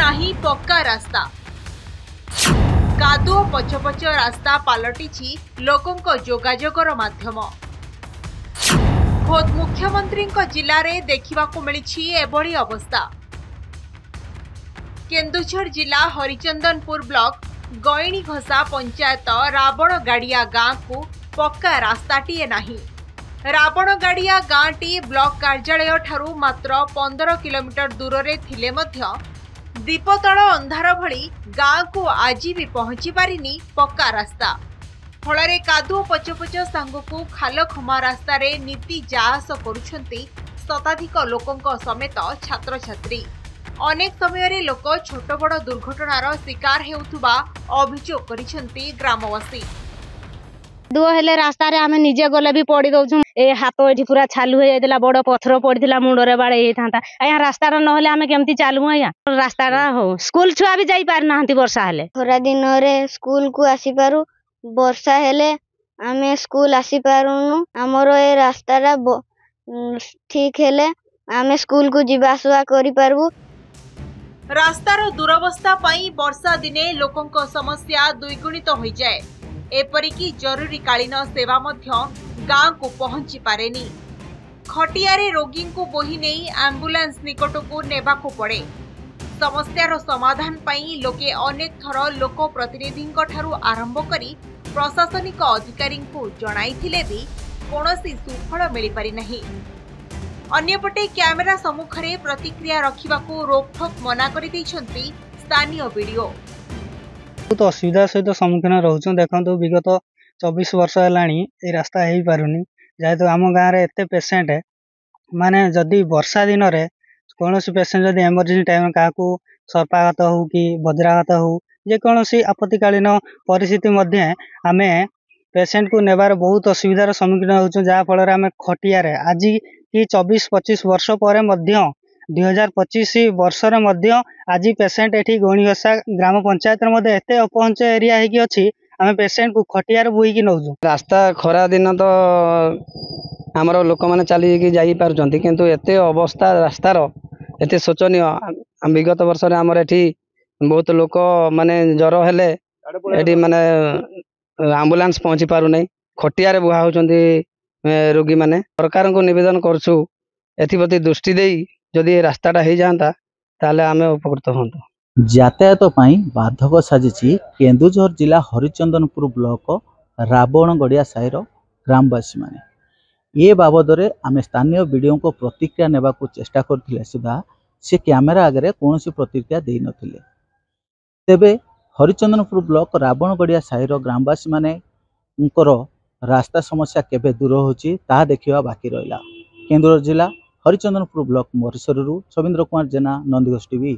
नाही पक्का रास्ता। कादुओ पछपछ रास्ता पलटिछि लोकंक जोगाजोगर माध्यम। खोद मुख्यमंत्री जिले में देखा मिली एभली अवस्था। केन्दुझर जिला हरिचंदनपुर ब्लॉक गईणी घोषा पंचायत रावण गाड़िया गाँ को पक्का रास्ताटीए नहीं। रावण गाड़िया गाँटी ब्लॉक कार्यालय ठारू मात्र 15 किलोमीटर दूर रे थिले मध्य दीपतल अंधार भली गाँ को आज भी पहुंची पारिनी पक्का रास्ता। फल कादुओ पछपछ सांगू खाल खमा रास्तार नीति जाहास करुछंती शताधिक लोकंक समेत छात्र छात्री। अनेक समय लोक छोट बड़ दुर्घटनार शिकार हेउथुबा अभियोग करिसेंती ग्रामवासी। दुआ हेले रास्ता रे आमे निजे गले भी पड़ी दउछु। ए हाथ एठी पूरा छालू हो जाइला, बड़ पत्थर पड़िथिला मुंडरे बाड़े हे थांता। आया रास्ता न हेले आमे केमती चालू आया रास्ता हो। स्कूल छुआ भी जाई पार नाहंती वर्षा हेले। खरा दिन रे स्कूल को आसी पारू, वर्षा हेले आमे स्कूल आसी पारुनु। हमरो ए रास्ता ठीक हेले आमे स्कूल को जिबा आसवा करि पारबू। रास्तार दुरवस्था पाई वर्षा दिने लोकंक समस्या द्विगुणित हो जाए। एपरिकी जरूरी कालीन सेवा मध्य गाँ को पहुंची पारेनी। खटियारे रोगी को बोही नहीं एम्बुलेंस निकट को नेबा को पड़े। समस्यार समाधान पाई लोके अनेक थर लोक प्रतिनिधि ठारू आरंभ करी प्रशासनिक अधिकारी को जणाइथिले भी कोनोसी सुफल मिली पारि नहीं। अन्यपटे कैमेरा सम्मुखरे प्रतिक्रिया रखिबाकू रोकठोक मना करि दैछंती स्थानीय वीडियो। बहुत असुविधा सहित सम्मुखीन रोचु। देखो विगत 24 वर्ष है रास्ता हो पारुनी। जेहेतु आम गाँव में एत पेसेंट माने जदि वर्षा दिन में कौन पेसेंट जदि एमरजेंसी टाइम क्या सर्पाघात हो कि वज्राघात हो जेकोसी आपत्तिकालीन परिस्थिति मध्य आमे पेसेंट को नेबार बहुत असुविधार सम्मुखीन होचु। जहाँफल आम खटियारे आज कि 24-25 वर्ष पर 2025 वर्ष आज पेसेंट एठी गणिघोषा ग्राम पंचायत एत अपहंच एरिया होगी अच्छी आम पेसेंट को खटियार बोईकी नौचु। रास्ता खरा दिन तो आमर लोक मैंने चली जाई पारुचंती, किंतु एते अवस्था रास्तार एते शोचनीय। विगत वर्ष आमर एठी बहुत लोक माने ज्वर हेले एठी माने एम्बुलेंस पहुंची पारु नहीं। खटियारे बुहा होचंती रोगी माने। सरकार को निवेदन करछु एथिप्रति दृष्टि देई जदि रास्ताटा हो जाता ताले आमे उपकृत होंतु। यातायात पाई बाधक साजिछि केन्दुझर जिला हरिचंदनपुर ब्लॉक रावण गड़िया साहिर ग्रामवासी माने। ये बाबद आमे स्थानीय वीडियो को प्रतिक्रिया नेबा को चेष्टा करथिले सुधा से कैमेरा आगे कौन प्रतिक्रिया दे नथिले। तेबे हरिचंदनपुर ब्लॉक रावण गड़िया साहिर ग्रामवासी माने रास्ता समस्या केबे दूर होछि ता देखिबा बाकी रहिला। केन्दुझर जिला हरिचंदनपुर ब्लॉक मरीसरु छविंद्र कुमार जेना, नंदीघोष टीवी।